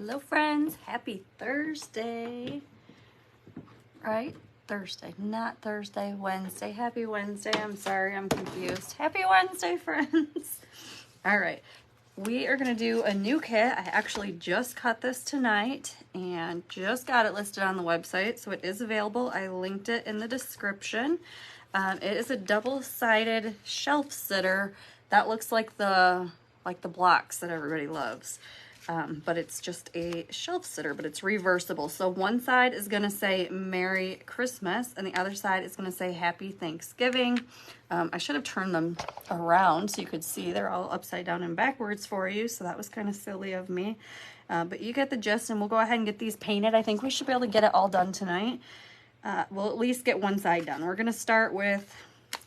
Hello friends, happy Thursday, right? Thursday, not Thursday, Wednesday. Happy Wednesday. I'm sorry, I'm confused. Happy Wednesday, friends. All right, we are gonna do a new kit. I actually just cut this tonight and just got it listed on the website, so it is available. I linked it in the description. It is a double-sided shelf sitter that looks like the blocks that everybody loves. But it's just a shelf sitter, but it's reversible. So one side is gonna say Merry Christmas and the other side is gonna say Happy Thanksgiving. I should have turned them around so you could see they're all upside down and backwards for you. So that was kind of silly of me. But you get the gist, and we'll go ahead and get these painted. I think we should be able to get it all done tonight. We'll at least get one side done. We're gonna start with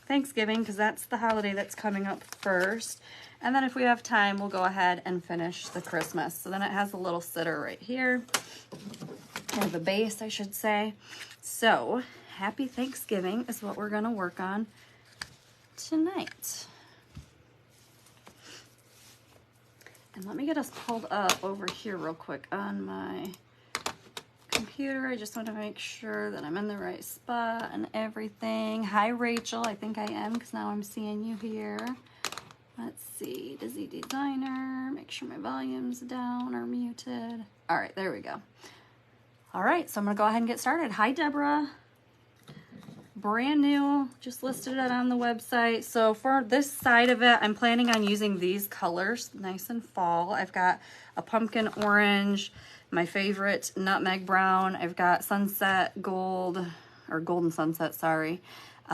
Thanksgiving because that's the holiday that's coming up first. And then if we have time, we'll go ahead and finish the Christmas. So then it has a little sitter right here, or the base, I should say. So Happy Thanksgiving is what we're gonna work on tonight. And let me get us pulled up over here real quick on my computer. I just want to make sure that I'm in the right spot and everything. Hi Rachel, I think I am because now I'm seeing you here. Let's see, Dizzy Designer, make sure my volume's down or muted. All right, there we go. All right, so I'm gonna go ahead and get started. Hi Deborah, brand new, just listed it on the website. So for this side of it, I'm planning on using these colors, nice and fall. I've got a pumpkin orange, my favorite nutmeg brown. I've got sunset gold, or golden sunset, sorry.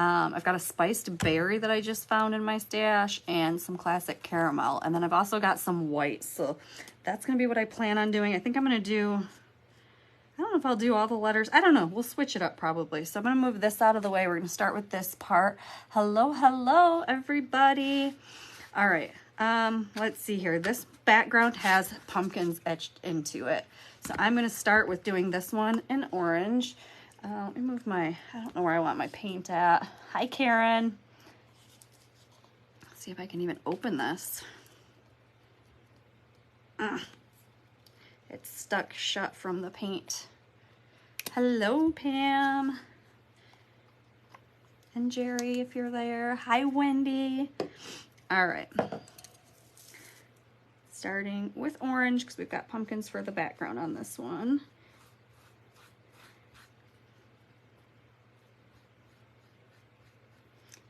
I've got a spiced berry that I just found in my stash and some classic caramel. And then I've also got some white. So that's going to be what I plan on doing. I think I'm going to do, I don't know if I'll do all the letters. I don't know. We'll switch it up probably. So I'm going to move this out of the way. We're going to start with this part. Hello, hello, everybody. All right. Let's see here. This background has pumpkins etched into it. So I'm going to start with doing this one in orange. Let me move my, I don't know where I want my paint at. Hi, Karen. Let's see if I can even open this. It's stuck shut from the paint. Hello, Pam. And Jerry, if you're there. Hi, Wendy. All right. Starting with orange because we've got pumpkins for the background on this one.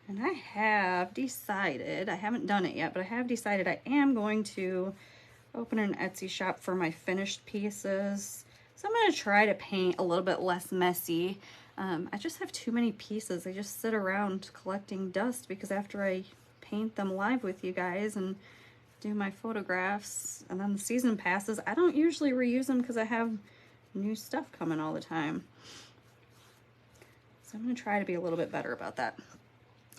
And I have decided, I haven't done it yet, but I have decided I am going to open an Etsy shop for my finished pieces. So I'm going to try to paint a little bit less messy. I just have too many pieces. I just sit around collecting dust because after I paint them live with you guys and do my photographs and then the season passes, I don't usually reuse them because I have new stuff coming all the time. So I'm going to try to be a little bit better about that.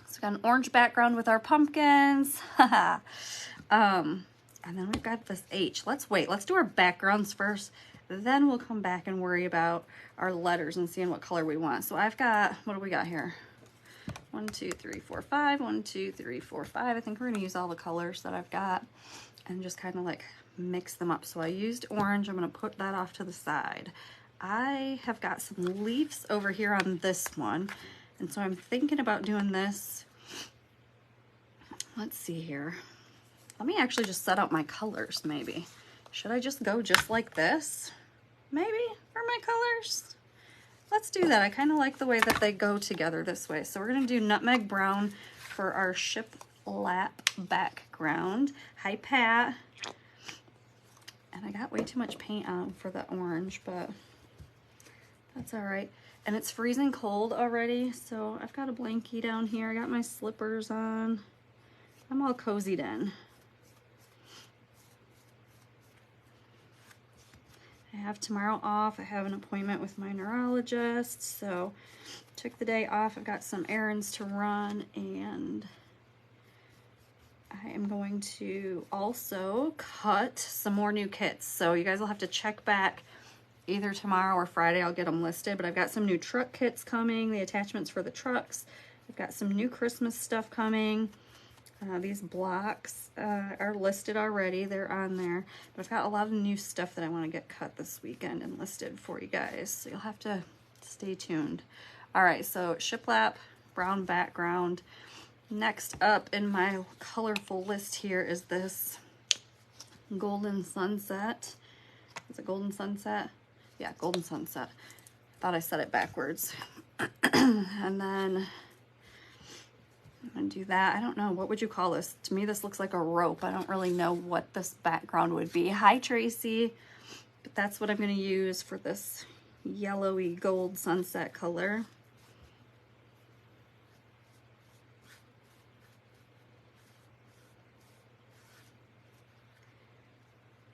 So we've got an orange background with our pumpkins. And then we've got this H. Let's wait. Let's do our backgrounds first. Then we'll come back and worry about our letters and seeing what color we want. So I've got, what do we got here? 1, 2, 3, 4, 5. 1, 2, 3, 4, 5. I think we're going to use all the colors that I've got and just kind of like mix them up. So I used orange. I'm going to put that off to the side. I have got some leaves over here on this one. And so I'm thinking about doing this. Let's see here. Let me actually just set out my colors maybe. Should I just go just like this? Maybe for my colors? Let's do that. I kind of like the way that they go together this way. So we're going to do nutmeg brown for our shiplap background. Hi, Pat. And I got way too much paint on for the orange, but that's all right. And it's freezing cold already, so I've got a blankie down here. I got my slippers on. I'm all cozied in. I have tomorrow off. I have an appointment with my neurologist, so took the day off. I've got some errands to run, and I am going to also cut some more new kits. So you guys will have to check back either tomorrow or Friday. I'll get them listed, but I've got some new truck kits coming, the attachments for the trucks. I've got some new Christmas stuff coming. These blocks are listed already. They're on there. But I've got a lot of new stuff that I want to get cut this weekend and listed for you guys. So you'll have to stay tuned. All right, so shiplap, brown background. Next up in my colorful list here is this Golden Sunset. Is it Golden Sunset? Yeah, Golden Sunset. Thought I said it backwards. And then I'm gonna do that. I don't know, what would you call this? To me, this looks like a rope. I don't really know what this background would be. Hi, Tracy. But that's what I'm gonna use for this yellowy gold sunset color.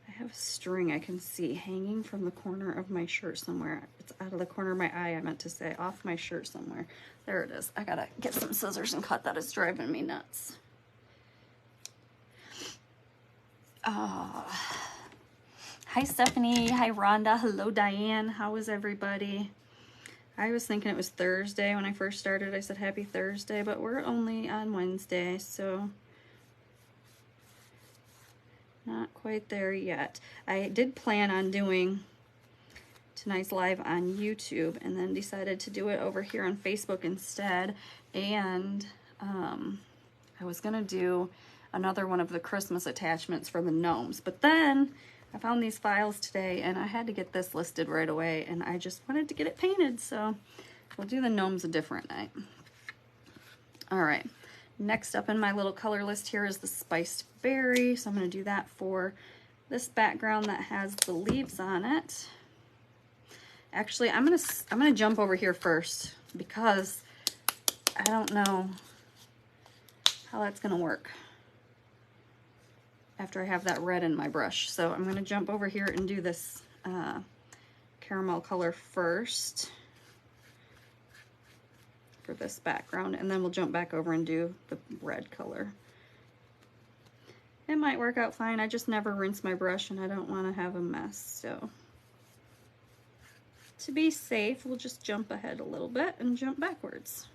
I have a string I can see hanging from the corner of my shirt somewhere. It's out of the corner of my eye, I meant to say, off my shirt somewhere. There it is. I gotta get some scissors and cut that. It's driving me nuts. Hi, Stephanie. Hi, Rhonda. Hello, Diane. How is everybody? I was thinking it was Thursday when I first started. I said happy Thursday, but we're only on Wednesday, so not quite there yet. I did plan on doing tonight's live on YouTube and then decided to do it over here on Facebook instead. And I was gonna do another one of the Christmas attachments for the gnomes, but then I found these files today and I had to get this listed right away, and I just wanted to get it painted, so we'll do the gnomes a different night. All right, next up in my little color list here is the spiced berry, so I'm going to do that for this background that has the leaves on it. Actually, I'm gonna jump over here first because I don't know how that's gonna work after I have that red in my brush. So I'm gonna jump over here and do this caramel color first for this background, and then we'll jump back over and do the red color. It might work out fine. I just never rinse my brush and I don't want to have a mess, so to be safe, we'll just jump ahead a little bit and jump backwards.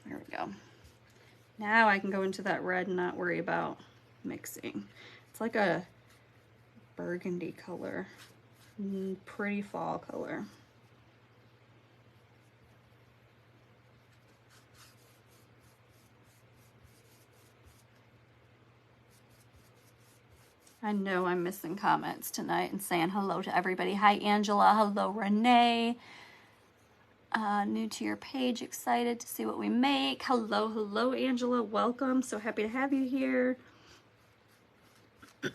There we go. Now I can go into that red and not worry about mixing. It's like a burgundy color, pretty fall color. I know I'm missing comments tonight and saying hello to everybody. Hi, Angela. Hello, Renee. New to your page, excited to see what we make. Hello, hello, Angela. Welcome. So happy to have you here.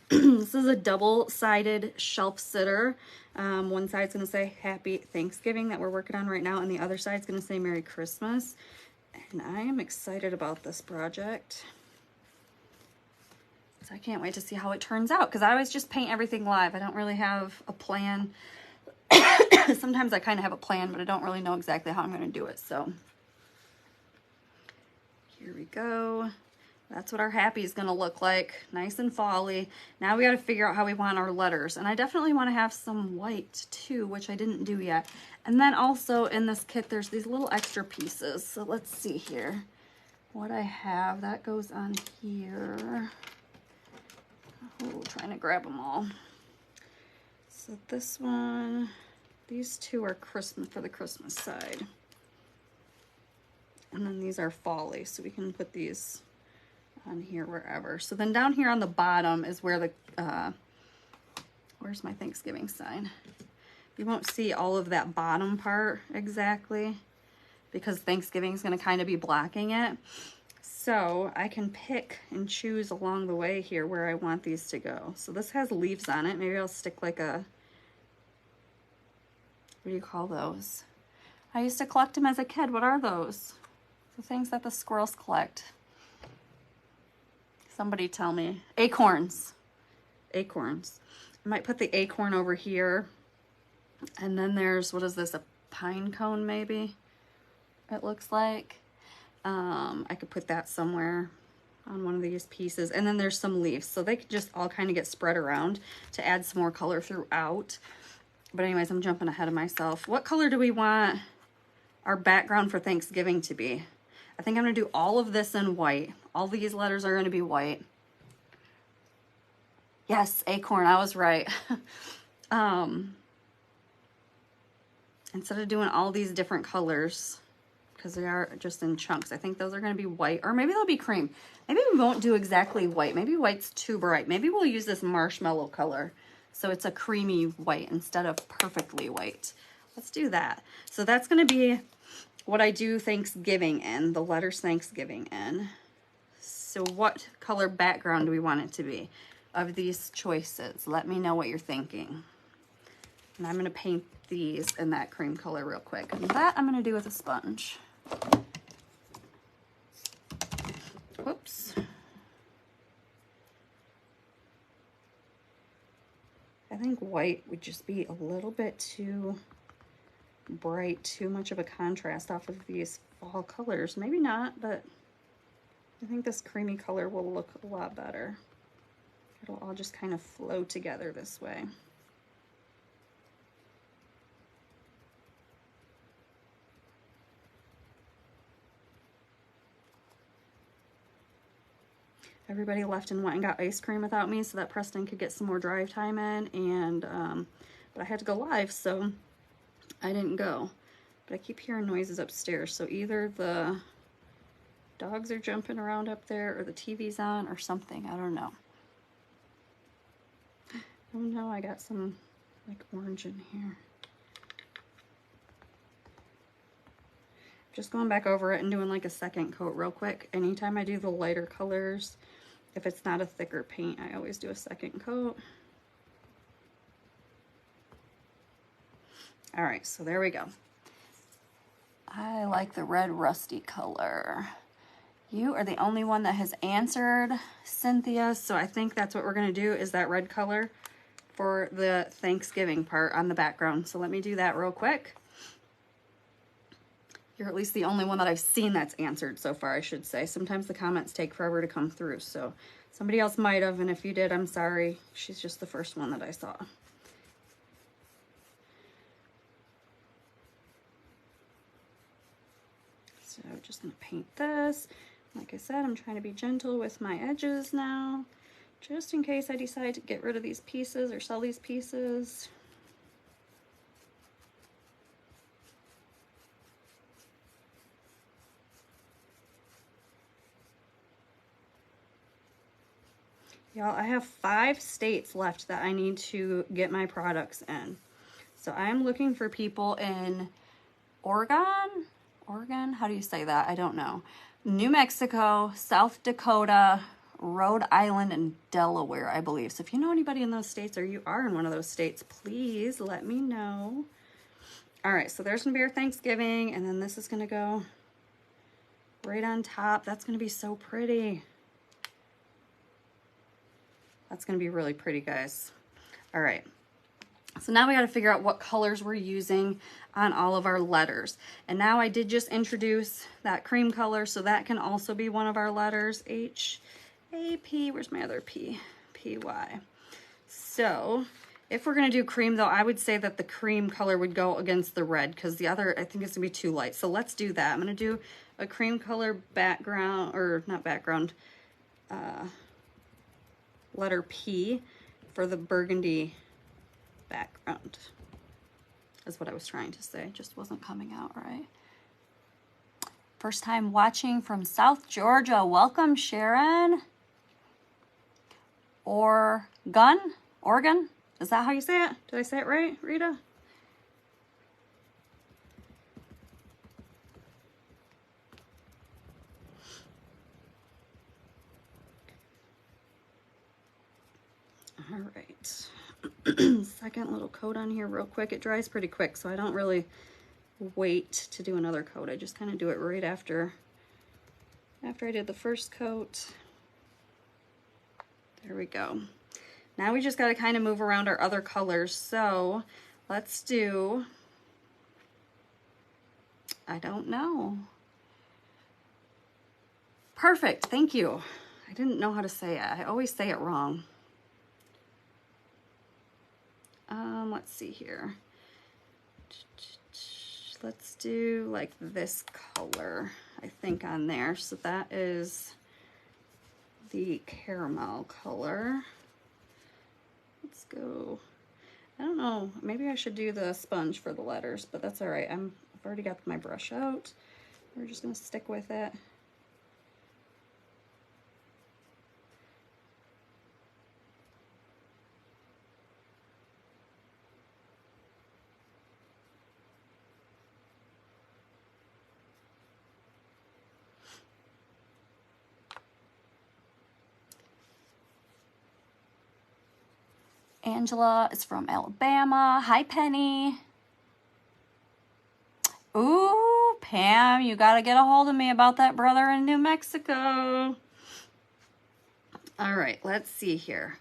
This is a double-sided shelf sitter. One side's going to say Happy Thanksgiving that we're working on right now, and the other side's going to say Merry Christmas. And I am excited about this project. So I can't wait to see how it turns out, because I always just paint everything live. I don't really have a plan. Sometimes I kind of have a plan, but I don't really know exactly how I'm going to do it. So here we go. That's what our happy is going to look like. Nice and fall-y. Now we got to figure out how we want our letters. And I definitely want to have some white too, which I didn't do yet. And then also in this kit, there's these little extra pieces. So let's see here what I have. That goes on here. Oh, trying to grab them all. So this one, these two are Christmas, for the Christmas side. And then these are fall-y, so we can put these on here wherever. So then down here on the bottom is where the, where's my Thanksgiving sign? You won't see all of that bottom part exactly because Thanksgiving is going to kind of be blocking it. So I can pick and choose along the way here where I want these to go. So this has leaves on it. Maybe I'll stick like a, what do you call those? I used to collect them as a kid. What are those? The things that the squirrels collect. Somebody tell me. Acorns. Acorns. I might put the acorn over here. And then there's, what is this? A pine cone maybe? It looks like. I could put that somewhere on one of these pieces. And then there's some leaves. So they could just all kind of get spread around to add some more color throughout. But anyways, I'm jumping ahead of myself. What color do we want our background for Thanksgiving to be? I think I'm gonna do all of this in white. All these letters are gonna be white. Yes, acorn, I was right. Instead of doing all these different colors, because they are just in chunks, I think those are gonna be white, or maybe they'll be cream. Maybe we won't do exactly white. Maybe white's too bright. Maybe we'll use this marshmallow color. So it's a creamy white instead of perfectly white. Let's do that. So that's gonna be what I do Thanksgiving in, the letters Thanksgiving in. So what color background do we want it to be of these choices? Let me know what you're thinking. And I'm gonna paint these in that cream color real quick. And that I'm gonna do with a sponge. Whoops. I think white would just be a little bit too bright, too much of a contrast off of these fall colors. Maybe not, but I think this creamy color will look a lot better. It'll all just kind of flow together this way. Everybody left and went and got ice cream without me so that Preston could get some more drive time in, and but I had to go live, so I didn't go. But I keep hearing noises upstairs, so either the dogs are jumping around up there or the TV's on or something. I don't know. Oh no, I got some like orange in here. Just going back over it and doing like a second coat real quick. Anytime I do the lighter colors, if it's not a thicker paint, I always do a second coat. All right, so there we go. I like the red rusty color. You are the only one that has answered, Cynthia, so I think that's what we're gonna do, is that red color for the Thanksgiving part on the background. So let me do that real quick. You're at least the only one that I've seen that's answered so far, I should say. Sometimes the comments take forever to come through, so somebody else might have, and if you did, I'm sorry. She's just the first one that I saw. So just gonna paint this. Like I said, I'm trying to be gentle with my edges now, just in case I decide to get rid of these pieces or sell these pieces. Y'all, I have 5 states left that I need to get my products in. So I'm looking for people in Oregon, how do you say that? I don't know. New Mexico, South Dakota, Rhode Island, and Delaware, I believe. So if you know anybody in those states or you are in one of those states, please let me know. All right, so there's gonna be our Thanksgiving, and then this is gonna go right on top. That's gonna be so pretty. That's gonna be really pretty, guys. All right, so now we gotta figure out what colors we're using on all of our letters. And now I did just introduce that cream color, so that can also be one of our letters, H-A-P, where's my other P? P-Y. So if we're gonna do cream though, I would say that the cream color would go against the red, because the other, I think it's gonna be too light. So let's do that. I'm gonna do a cream color background, or not background, letter P for the burgundy background, is what I was trying to say. Just wasn't coming out right. First time watching from South Georgia. Welcome, Sharon. Oregon? Is that how you say it? Did I say it right, Rita? All right. Second little coat on here real quick. It dries pretty quick, so I don't really wait to do another coat. I just kind of do it right after I did the first coat. There we go. Now we just got to kind of move around our other colors. So let's do, I don't know. Perfect. Thank you. I didn't know how to say it. I always say it wrong. Let's see here. Let's do like this color. I think, on there. So that is the caramel color. Let's go. I don't know, maybe I should do the sponge for the letters, but that's all right. I've already got my brush out. We're just gonna stick with it. Angela is from Alabama. Hi, Penny. Ooh, Pam, you gotta get a hold of me about that brother in New Mexico. All right, let's see here.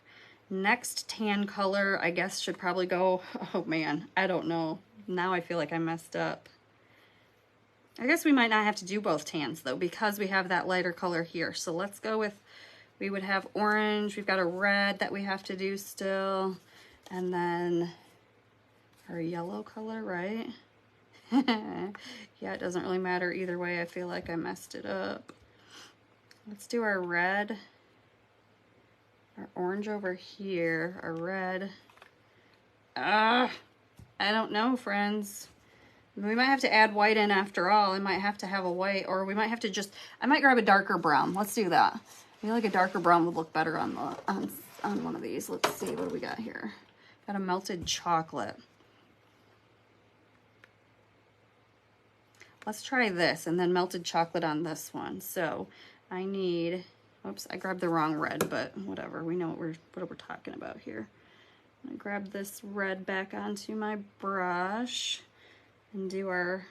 Next tan color, I guess, should probably go, oh man, I don't know. Now I feel like I messed up. I guess we might not have to do both tans though, because we have that lighter color here. So let's go with, we would have orange, we've got a red that we have to do still, and then our yellow color, right? Yeah, it doesn't really matter either way. I feel like I messed it up. Let's do our red, our orange over here, our red. I don't know, friends. We might have to add white in after all. I might have to have a white, or we might have to just, I might grab a darker brown. Let's do that. I feel like a darker brown would look better on the on one of these. Let's see, what do we got here? Got a melted chocolate. Let's try this, and then melted chocolate on this one. So I need, oops, I grabbed the wrong red, but whatever. We know what we're talking about here. I'm gonna grab this red back onto my brush and do our,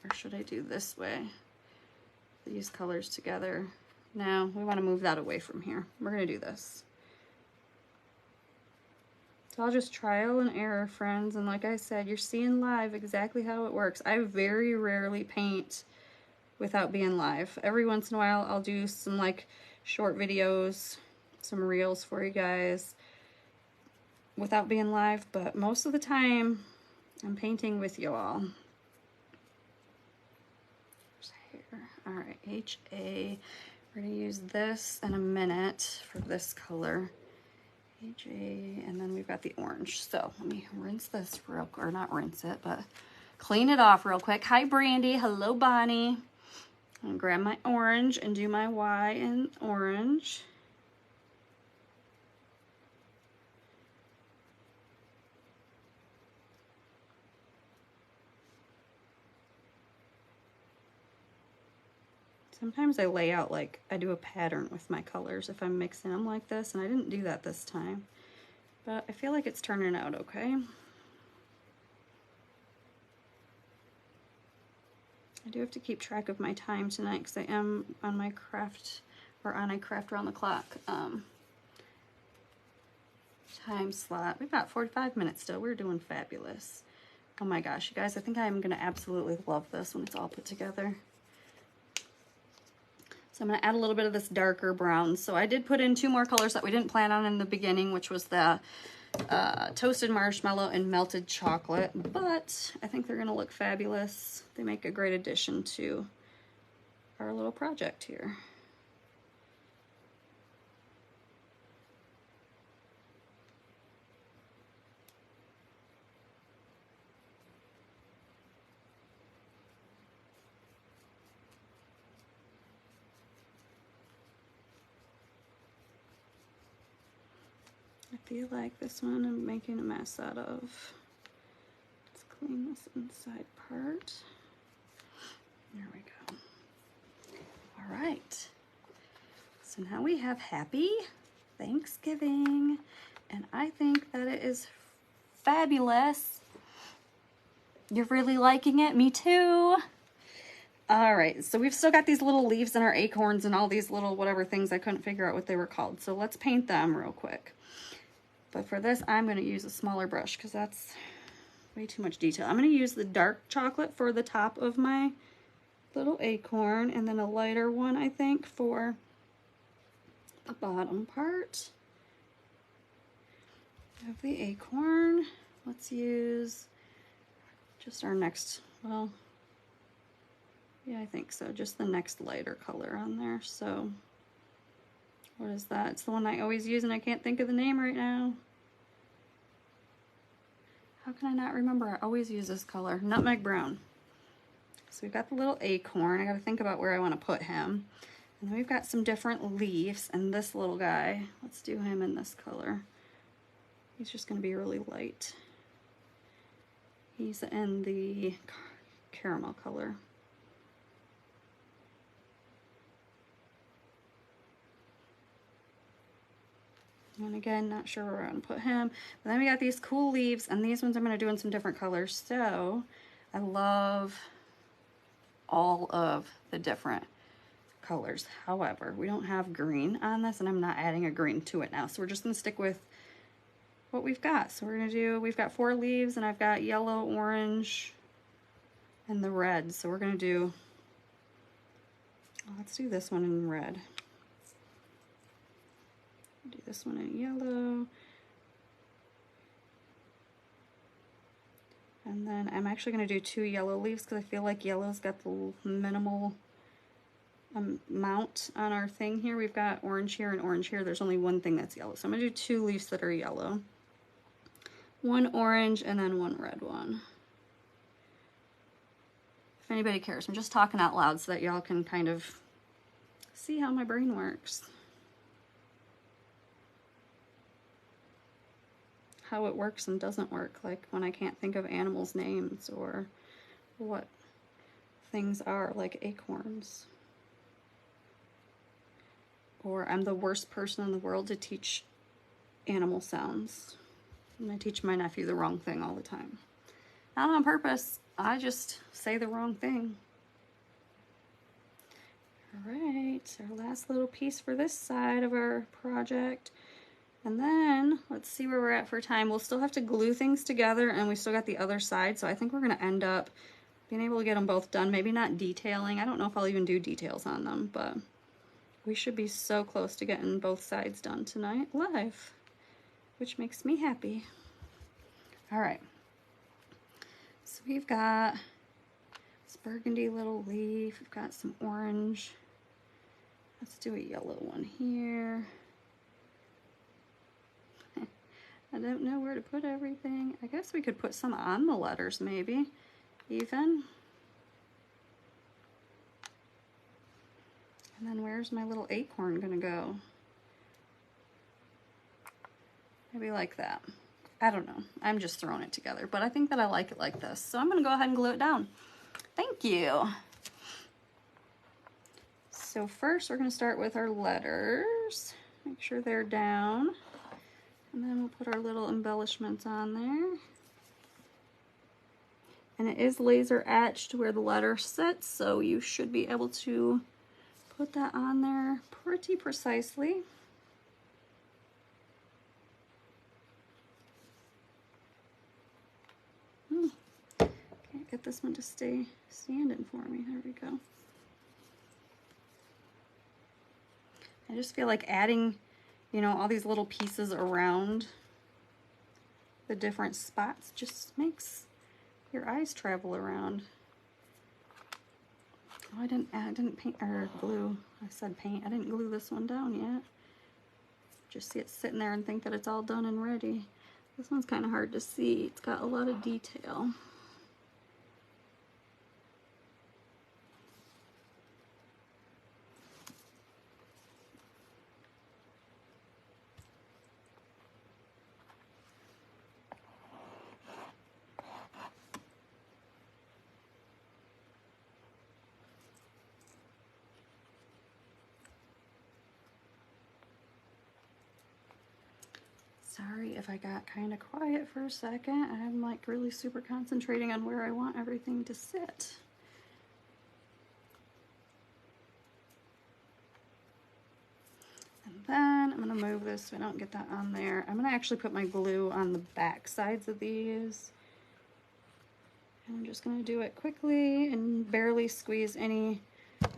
or should I do this way? These colors together. No, we want to move that away from here. We're gonna do this. It's all just trial and error, friends, and like I said, you're seeing live exactly how it works. I very rarely paint without being live. Every once in a while I'll do some like short videos, some reels for you guys without being live, but most of the time I'm painting with you all. All right, HA, we're gonna use this in a minute for this color. HA, and then we've got the orange. So let me rinse this real quick, or not rinse it, but clean it off real quick. Hi, Brandy. Hello, Bonnie. I'm gonna grab my orange and do my Y in orange. Sometimes I lay out like I do a pattern with my colors if I'm mixing them like this, and I didn't do that this time. But I feel like it's turning out okay. I do have to keep track of my time tonight because I am on my craft, or on a craft around the clock time slot. We've got 45 minutes still. We're doing fabulous. Oh my gosh, you guys, I think I'm gonna absolutely love this when it's all put together. So I'm gonna add a little bit of this darker brown. So I did put in 2 more colors that we didn't plan on in the beginning, which was the toasted marshmallow and melted chocolate, but I think they're gonna look fabulous. They make a great addition to our little project here. I feel like this one I'm making a mess out of. Let's clean this inside part. There we go. All right. So now we have Happy Thanksgiving, and I think that it is fabulous. You're really liking it? Me too. All right, so we've still got these little leaves and our acorns and all these little whatever things. I couldn't figure out what they were called. So let's paint them real quick. But for this, I'm going to use a smaller brush because that's way too much detail. I'm going to use the dark chocolate for the top of my little acorn, and then a lighter one, I think, for the bottom part of the acorn. Let's use just our next, well, Yeah, I think so. Just the next lighter color on there. So what is that? It's the one I always use and I can't think of the name right now. How can I not remember? I always use this color. Nutmeg Brown. So we've got the little acorn. I got to think about where I want to put him. And then we've got some different leaves. And this little guy, let's do him in this color. He's just going to be really light. He's in the caramel color. And again, not sure where I'm going to put him. But then we got these cool leaves, and these ones I'm going to do in some different colors. So I love all of the different colors. However, we don't have green on this, and I'm not adding a green to it now. So we're just going to stick with what we've got. So we're going to do, we've got 4 leaves, and I've got yellow, orange, and the red. So we're going to do, let's do this one in red. Do this one in yellow. And then I'm actually going to do 2 yellow leaves because I feel like yellow's got the minimal amount on our thing here. We've got orange here and orange here. There's only one thing that's yellow. So I'm going to do 2 leaves that are yellow. 1 orange and then 1 red one. If anybody cares, I'm just talking out loud so that y'all can kind of see how my brain works. How it works and doesn't work, like when I can't think of animals' names or what things are, like acorns. Or I'm the worst person in the world to teach animal sounds. And I teach my nephew the wrong thing all the time. Not on purpose, I just say the wrong thing. All right, our last little piece for this side of our project. And then let's see where we're at for time. We'll still have to glue things together, and we still got the other side. So I think we're going to end up being able to get them both done. Maybe not detailing. I don't know if I'll even do details on them, but we should be so close to getting both sides done tonight live, which makes me happy. All right. So we've got this burgundy little leaf. We've got some orange. Let's do a yellow one here. I don't know where to put everything. I guess we could put some on the letters maybe, even. And then where's my little acorn gonna go? Maybe like that. I don't know. I'm just throwing it together, but I think that I like it like this. So I'm gonna go ahead and glue it down. Thank you. So first we're gonna start with our letters. Make sure they're down. And then we'll put our little embellishments on there. And it is laser etched where the letter sits, so you should be able to put that on there pretty precisely. Can't get this one to stay standing for me. There we go. I just feel like adding, you know, all these little pieces around the different spots just makes your eyes travel around. Oh, I didn't paint or glue. I said paint. I didn't glue this one down yet. Just see it sitting there and think that it's all done and ready. This one's kind of hard to see. It's got a lot of detail. Sorry if I got kind of quiet for a second. I'm like really super concentrating on where I want everything to sit. And then I'm gonna move this so I don't get that on there. I'm gonna actually put my glue on the back sides of these. And I'm just gonna do it quickly and barely squeeze any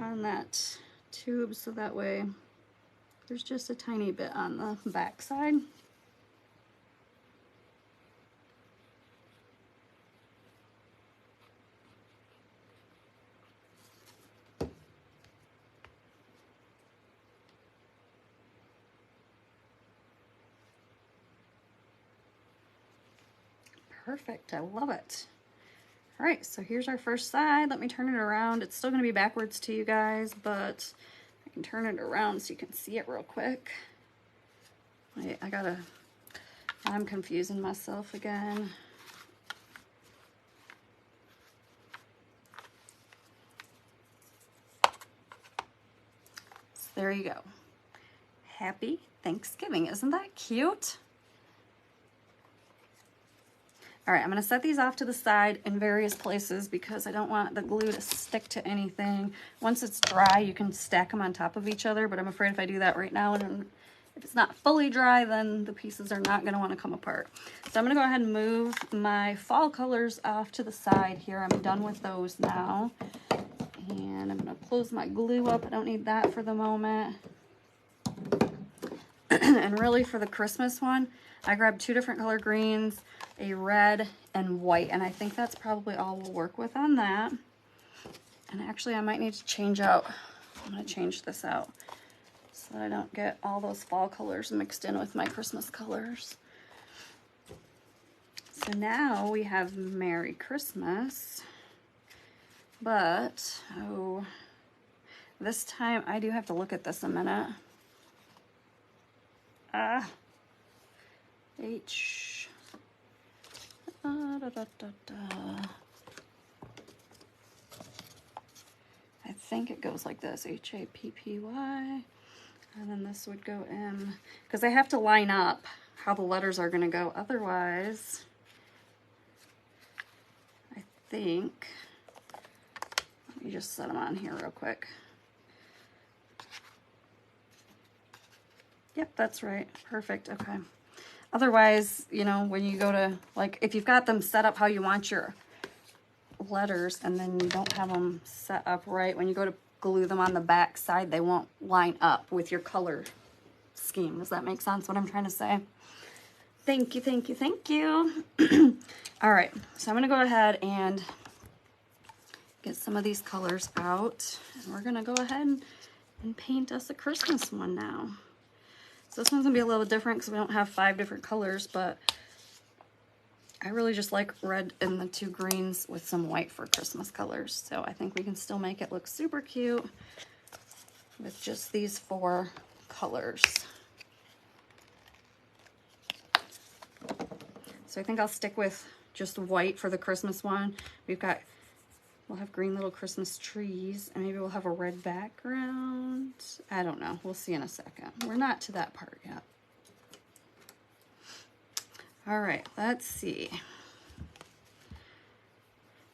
on that tube so that way there's just a tiny bit on the back side. Perfect, I love it. All right, so here's our first side. Let me turn it around. It's still gonna be backwards to you guys, but I can turn it around so you can see it real quick. Wait, I'm confusing myself again. So there you go. Happy Thanksgiving, isn't that cute? All right, I'm gonna set these off to the side in various places because I don't want the glue to stick to anything. Once it's dry, you can stack them on top of each other, but I'm afraid if I do that right now, and if it's not fully dry, then the pieces are not gonna wanna come apart. So I'm gonna go ahead and move my fall colors off to the side here. I'm done with those now. And I'm gonna close my glue up. I don't need that for the moment. And really for the Christmas one, I grabbed 2 different color greens, a red and white, and I think that's probably all we'll work with on that. And actually I might need to change out, I'm gonna change this out so that I don't get all those fall colors mixed in with my Christmas colors. So now we have Merry Christmas, but, oh, this time I do have to look at this a minute. H. I think it goes like this, Happy, and then this would go M, because I have to line up how the letters are going to go. Otherwise, I think, let me just set them on here real quick. Yep, that's right. Perfect. Okay. Otherwise, you know, when you go to, like, if you've got them set up how you want your letters and then you don't have them set up right, when you go to glue them on the back side, they won't line up with your color scheme. Does that make sense what I'm trying to say? Thank you, thank you, thank you. All right, so I'm going to go ahead and get some of these colors out. And we're going to go ahead and paint us a Christmas one now. So this one's gonna be a little different because we don't have 5 different colors, but I really just like red and the 2 greens with some white for Christmas colors. So I think we can still make it look super cute with just these 4 colors. So I think I'll stick with just white for the Christmas one. We'll have green little Christmas trees, and maybe we'll have a red background. I don't know. We'll see in a second. We're not to that part yet. All right, let's see.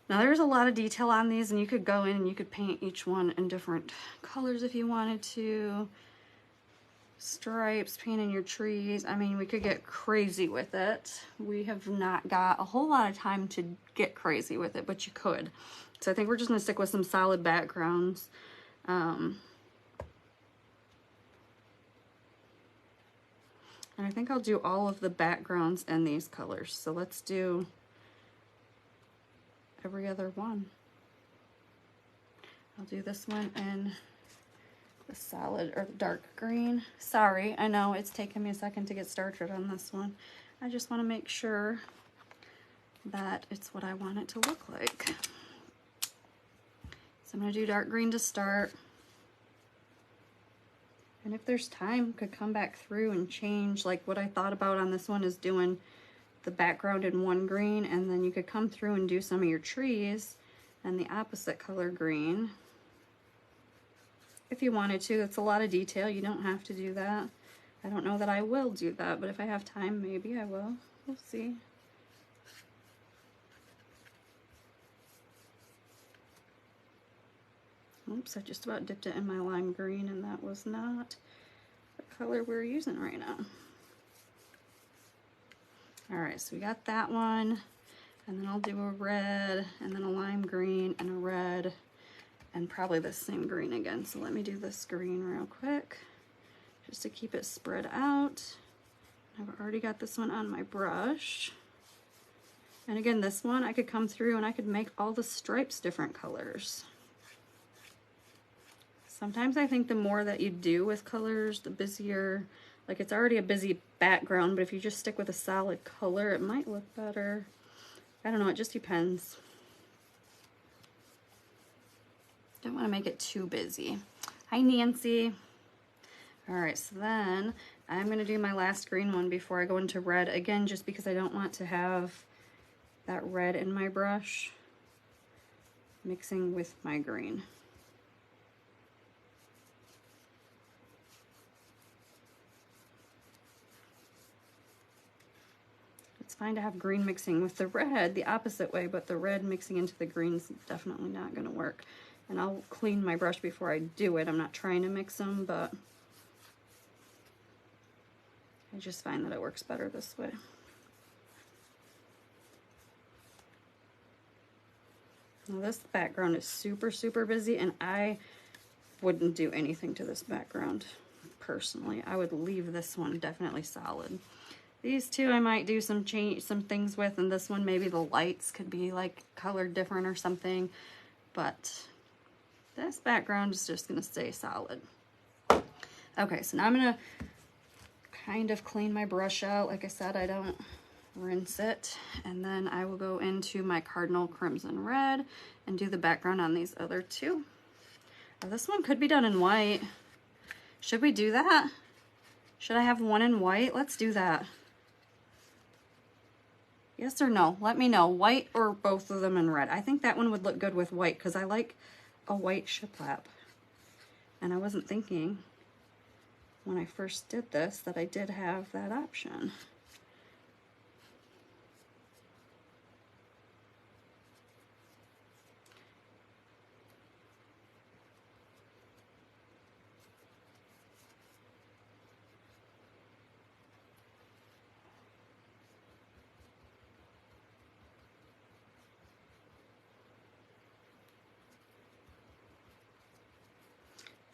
Now there's a lot of detail on these, and you could go in and you could paint each one in different colors if you wanted to. Stripes, painting your trees. I mean, we could get crazy with it. We have not got a whole lot of time to get crazy with it, but you could. So I think we're just going to stick with some solid backgrounds. And I think I'll do all of the backgrounds in these colors. So let's do every other one. I'll do this one in the solid or dark green. Sorry, I know it's taken me a second to get started on this one. I just want to make sure that it's what I want it to look like. So I'm going to do dark green to start. And if there's time, could come back through and change. Like what I thought about on this one is doing the background in 1 green, and then you could come through and do some of your trees and the opposite color green. If you wanted to, that's a lot of detail. You don't have to do that. I don't know that I will do that, but if I have time, maybe I will. We'll see. Oops, I just about dipped it in my lime green, and that was not the color we're using right now. All right, so we got that one, and then I'll do a red, and then a lime green, and a red, and probably the same green again. So let me do this green real quick, just to keep it spread out. I've already got this one on my brush. And again, this one, I could come through and I could make all the stripes different colors. Sometimes I think the more that you do with colors, the busier, like it's already a busy background, but if you just stick with a solid color, it might look better. I don't know, it just depends. Don't want to make it too busy. Hi, Nancy. All right, so then I'm going to do my last green one before I go into red. Again, just because I don't want to have that red in my brush mixing with my green. It's fine to have green mixing with the red the opposite way, but the red mixing into the green's definitely not going to work. And I'll clean my brush before I do it. I'm not trying to mix them, but I just find that it works better this way. Now this background is super, super busy, and I wouldn't do anything to this background personally. I would leave this one definitely solid. These two I might do some things with, and this one maybe the lights could be like colored different or something, but this background is just gonna stay solid. Okay, so now I'm gonna kind of clean my brush out. Like I said, I don't rinse it, and then I will go into my Cardinal Crimson Red and do the background on these other two. Now, this one could be done in white. Should we do that? Should I have one in white? Let's do that. Yes or no? Let me know. White or both of them in red. I think that one would look good with white because I like a white shiplap. And I wasn't thinking when I first did this that I did have that option.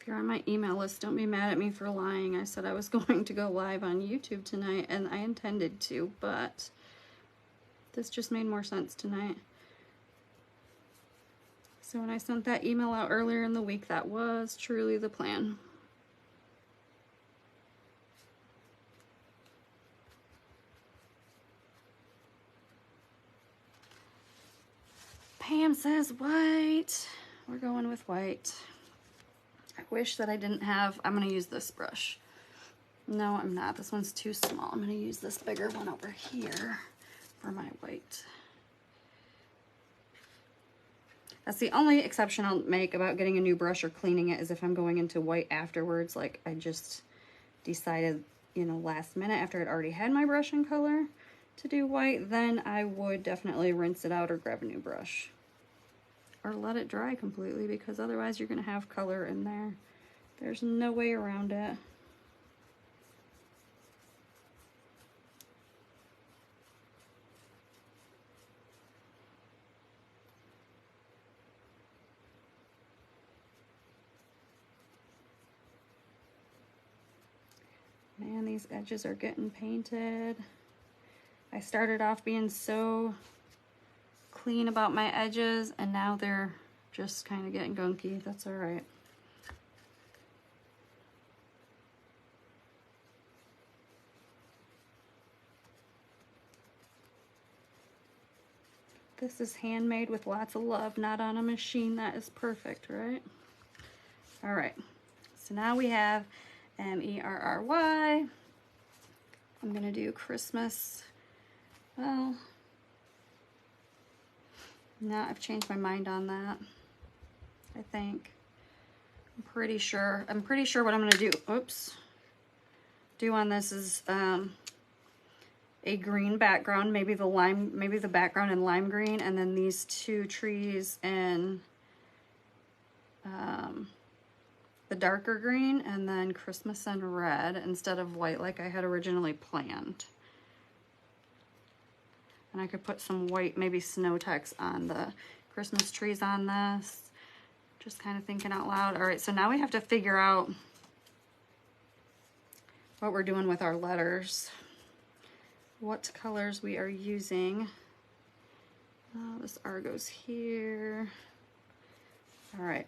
If you're on my email list, don't be mad at me for lying. I said I was going to go live on YouTube tonight, and I intended to, but this just made more sense tonight. So when I sent that email out earlier in the week, that was truly the plan. Pam says white. We're going with white. I wish that I didn't have, I'm going to use this brush. No, I'm not. This one's too small. I'm going to use this bigger one over here for my white. That's the only exception I'll make about getting a new brush or cleaning it, is if I'm going into white afterwards. Like I just decided, you know, last minute after I'd already had my brush in color to do white, then I would definitely rinse it out or grab a new brush. Or let it dry completely, because otherwise you're going to have color in there. There's no way around it. Man, these edges are getting painted. I started off being so clean about my edges, and now they're just kind of getting gunky. That's all right. This is handmade with lots of love, not on a machine. That is perfect, right? All right, so now we have Merry. I'm gonna do Christmas. Well, no, I've changed my mind on that. I think. I'm pretty sure what I'm gonna do, do on this is a green background, maybe the background in lime green, and then these two trees in the darker green, and then Christmas in red instead of white like I had originally planned. And I could put some white, maybe snow text on the Christmas trees on this. Just kind of thinking out loud. All right, so now we have to figure out what we're doing with our letters. What colors we are using. This R goes here. All right,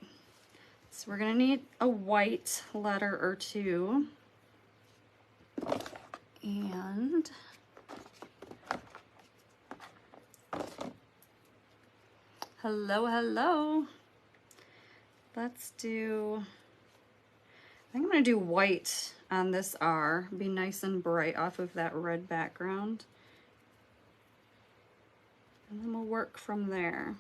so we're gonna need a white letter or two. And Hello, hello. Let's do, I think I'm gonna do white on this R, be nice and bright off of that red background. And then we'll work from there.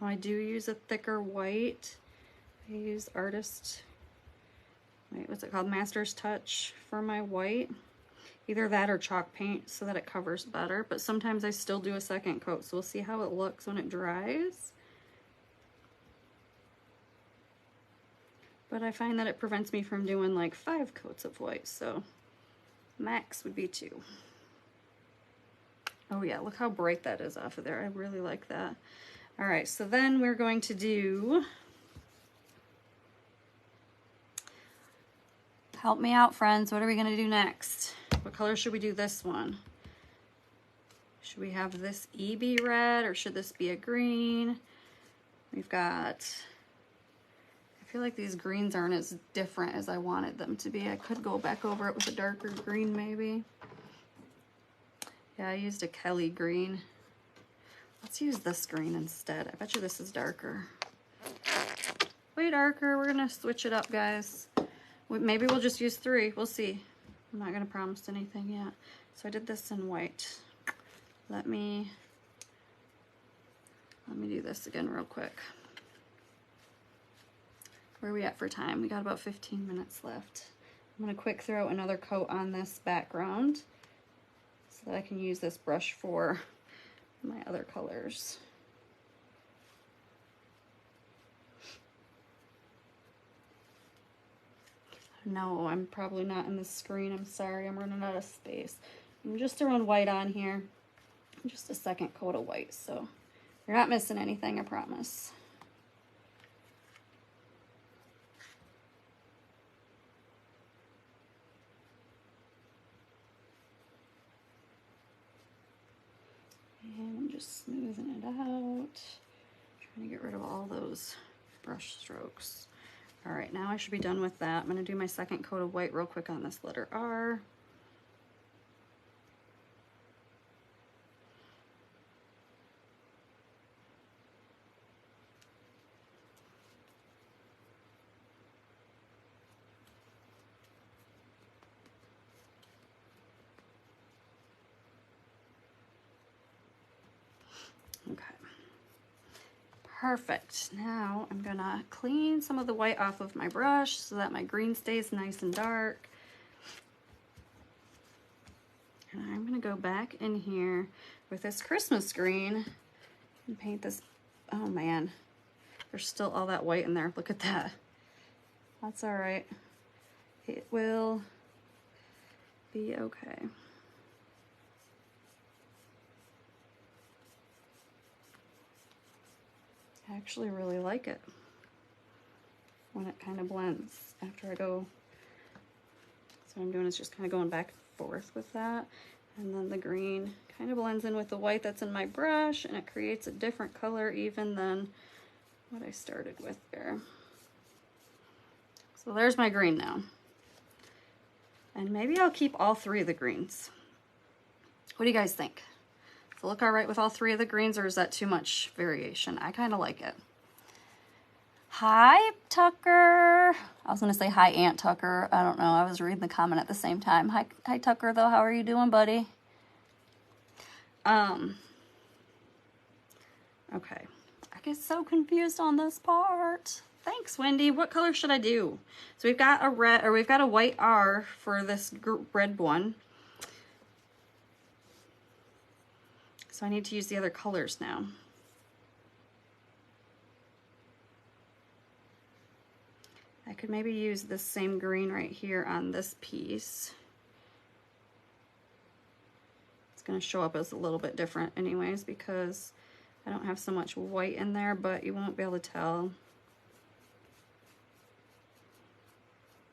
I do use a thicker white. I use Artist, wait, what's it called? Master's Touch for my white. Either that or chalk paint so that it covers better, but sometimes I still do a second coat, so we'll see how it looks when it dries. But I find that it prevents me from doing like 5 coats of white, so max would be 2. Oh yeah, look how bright that is off of there. I really like that. All right, so then we're going to do, help me out, friends. What are we gonna do next? What color should we do this one? Should we have this EB red or should this be a green? We've got, I feel like these greens aren't as different as I wanted them to be. I could go back over it with a darker green maybe. Yeah, I used a Kelly green. Let's use this green instead. I bet you this is darker. Way darker. We're gonna switch it up, guys. Maybe we'll just use 3. We'll see. I'm not gonna promise anything yet. So I did this in white. Let me do this again real quick. Where are we at for time? We got about 15 minutes left. I'm gonna quick throw another coat on this background so that I can use this brush for my other colors. No, I'm probably not in the screen. I'm sorry, I'm running out of space. I'm just throwing white on here. Just a second coat of white, so you're not missing anything, I promise. And I'm just smoothing it out. Trying to get rid of all those brush strokes. All right, now I should be done with that. I'm gonna do my second coat of white real quick on this letter R. Okay. Perfect. Now I'm gonna clean some of the white off of my brush so that my green stays nice and dark. And I'm gonna go back in here with this Christmas green and paint this. Oh man, there's still all that white in there. Look at that. That's all right. It will be okay. I actually really like it when it kind of blends after I go. So what I'm doing is just kind of going back and forth with that. And then the green kind of blends in with the white that's in my brush, and it creates a different color even than what I started with there. So there's my green now. And maybe I'll keep all 3 of the greens. What do you guys think? Does it look all right with all 3 of the greens, or is that too much variation? I kind of like it. Hi, Tucker. I was gonna say hi, Aunt Tucker. I don't know. I was reading the comment at the same time. Hi, Tucker, though. How are you doing, buddy? Okay. I get so confused on this part. Thanks, Wendy. What color should I do? So we've got a red, or we've got a white R for this red one. So I need to use the other colors now. I could maybe use this same green right here on this piece. It's going to show up as a little bit different anyways because I don't have so much white in there, but you won't be able to tell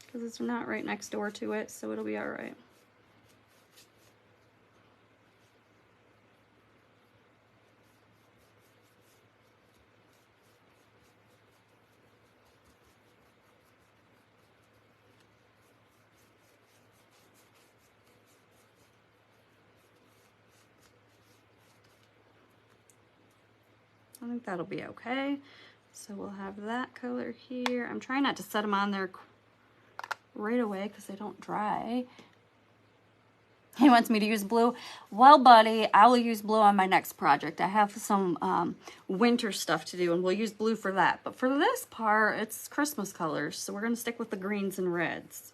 because it's not right next door to it, so it'll be all right. I think that'll be okay. So we'll have that color here. I'm trying not to set them on there right away because they don't dry. He wants me to use blue. Well, buddy, I will use blue on my next project. I have some winter stuff to do, and we'll use blue for that. But for this part, it's Christmas colors, so we're going to stick with the greens and reds.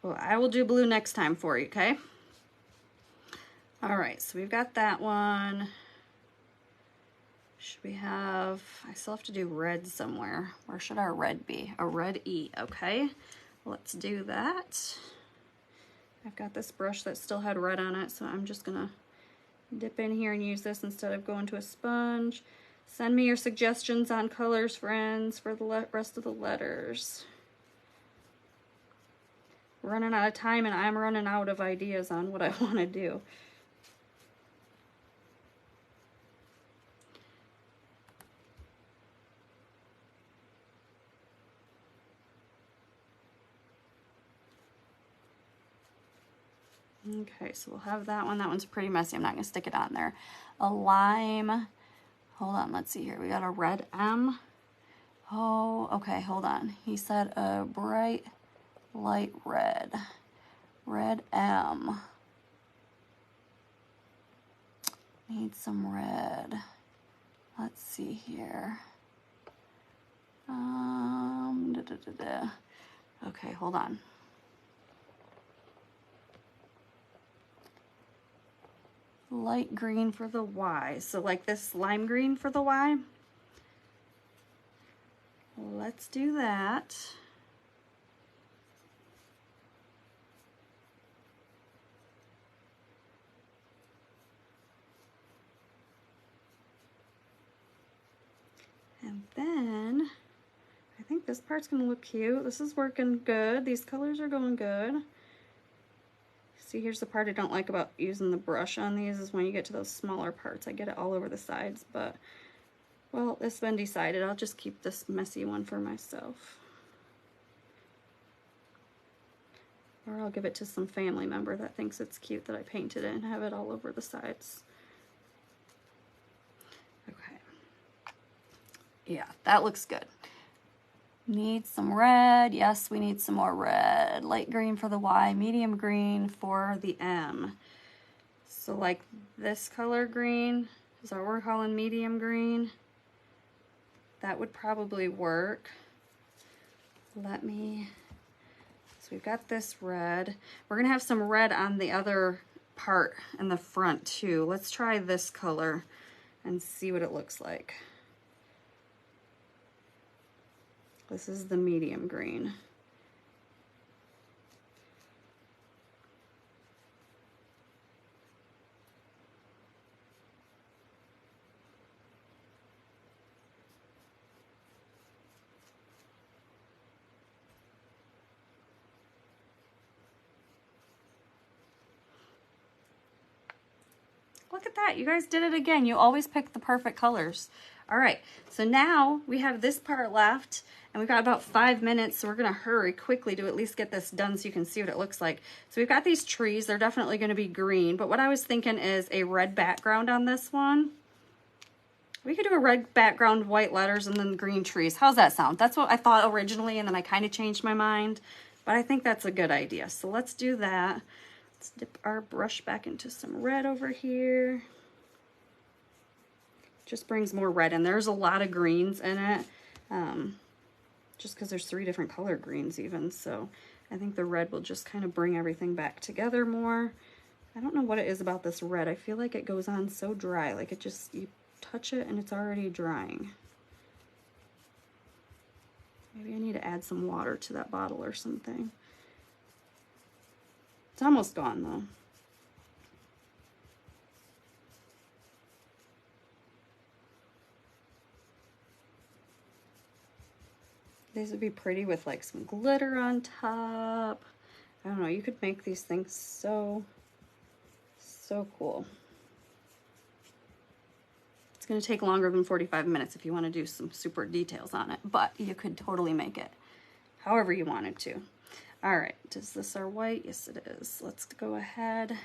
Well, I will do blue next time for you, okay? All right, so we've got that one. Should we have, I still have to do red somewhere. Where should our red be? A red E, okay? Let's do that. I've got this brush that still had red on it, so I'm just gonna dip in here and use this instead of going to a sponge. Send me your suggestions on colors, friends, for the rest of the letters. We're running out of time, and I'm running out of ideas on what I want to do. Okay, so we'll have that one. That one's pretty messy. I'm not going to stick it on there. A lime. Hold on, let's see here. We got a red M. Oh, okay, hold on. He said a bright light red. Red M. Need some red. Let's see here. Okay, hold on. Light green for the Y. So like this lime green for the Y. Let's do that. And then I think this part's gonna look cute. This is working good. These colors are going good. See, here's the part I don't like about using the brush on these is when you get to those smaller parts. I get it all over the sides, but, well, it's been decided. I'll just keep this messy one for myself. Or I'll give it to some family member that thinks it's cute that I painted it and have it all over the sides. Okay. Yeah, that looks good. Need some red. Yes, we need some more red. Light green for the Y, medium green for the M. So like this color green, is that what we're calling medium green? That would probably work. Let me, so we've got this red. We're gonna have some red on the other part in the front too. Let's try this color and see what it looks like. This is the medium green. Look at that, you guys did it again. You always pick the perfect colors. All right, so now we have this part left, and we've got about 5 minutes, so we're gonna hurry quickly to at least get this done so you can see what it looks like. So we've got these trees, they're definitely gonna be green, but what I was thinking is a red background on this one. We could do a red background, white letters, and then green trees. How's that sound? That's what I thought originally, and then I kind of changed my mind, but I think that's a good idea. So let's do that. Let's dip our brush back into some red over here. Just brings more red in. There's a lot of greens in it, just because there's 3 different color greens even. So I think the red will just kind of bring everything back together more. I don't know what it is about this red. I feel like it goes on so dry. Like it just, you touch it and it's already drying. Maybe I need to add some water to that bottle or something. It's almost gone though. These would be pretty with like some glitter on top. I don't know, you could make these things so cool. It's gonna take longer than 45 minutes if you wanna do some super details on it, but you could totally make it however you wanted to. All right, is this our white? Yes, it is. Let's go ahead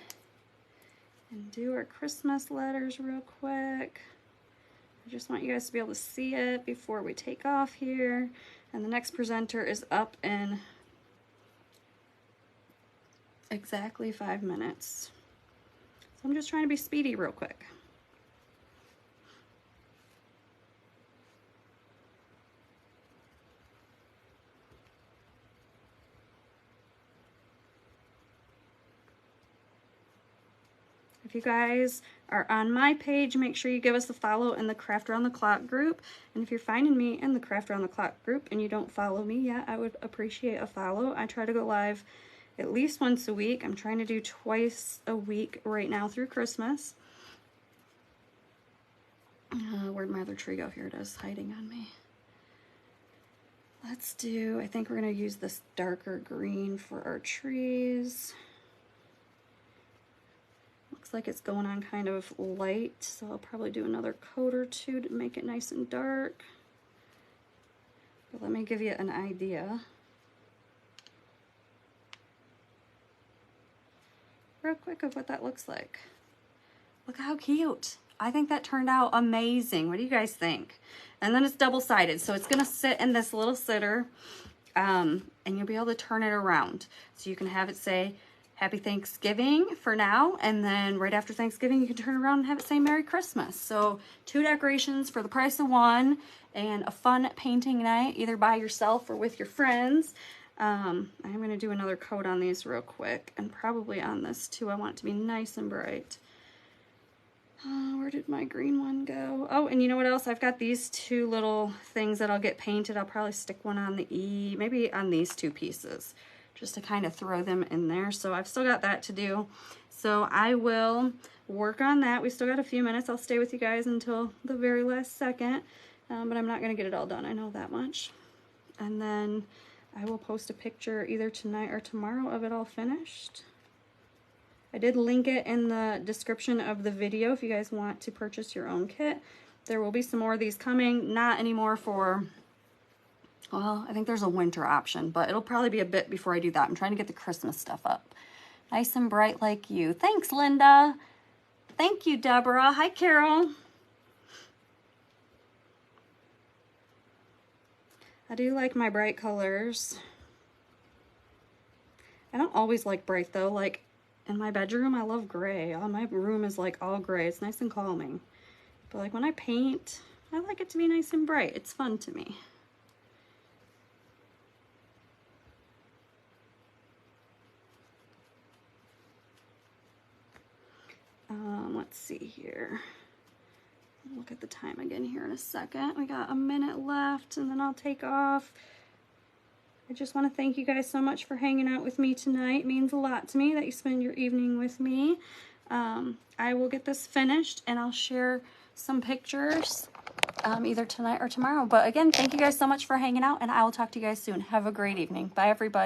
and do our Christmas letters real quick. I just want you guys to be able to see it before we take off here. And the next presenter is up in exactly 5 minutes. So I'm just trying to be speedy real quick. If you guys are on my page, make sure you give us a follow in the Craft Around the Clock group. And if you're finding me in the Craft Around the Clock group and you don't follow me yet, I would appreciate a follow. I try to go live at least once a week. I'm trying to do twice a week right now through Christmas. Where'd my other tree go? Here it is, hiding on me. Let's do, I think we're going to use this darker green for our trees. Looks like it's going on kind of light, so I'll probably do another coat or two to make it nice and dark. But let me give you an idea. Real quick of what that looks like. Look how cute. I think that turned out amazing. What do you guys think? And then it's double-sided, so it's gonna sit in this little sitter, and you'll be able to turn it around. So you can have it say, Happy Thanksgiving for now, and then right after Thanksgiving you can turn around and have it say Merry Christmas. So 2 decorations for the price of 1, and a fun painting night either by yourself or with your friends. I'm going to do another coat on these real quick, and probably on this too. I want it to be nice and bright. Where did my green one go? Oh, and you know what else? I've got these 2 little things that I'll get painted. I'll probably stick one on the E, maybe on these 2 pieces, just to kind of throw them in there. So I've still got that to do. So I will work on that. We still got a few minutes. I'll stay with you guys until the very last second, but I'm not going to get it all done. I know that much. And then I will post a picture either tonight or tomorrow of it all finished. I did link it in the description of the video if you guys want to purchase your own kit. There will be some more of these coming, not anymore for, well, I think there's a winter option, but it'll probably be a bit before I do that. I'm trying to get the Christmas stuff up. Nice and bright like you. Thanks, Linda. Thank you, Deborah. Hi, Carol. I do like my bright colors. I don't always like bright though. Like in my bedroom, I love gray. All my room is like all gray. It's nice and calming. But like when I paint, I like it to be nice and bright. It's fun to me. Let's see here. Look at the time again here in a second. We got a minute left and then I'll take off. I just want to thank you guys so much for hanging out with me tonight. It means a lot to me that you spend your evening with me. I will get this finished and I'll share some pictures either tonight or tomorrow. But again, thank you guys so much for hanging out, and I will talk to you guys soon. Have a great evening. Bye, everybody.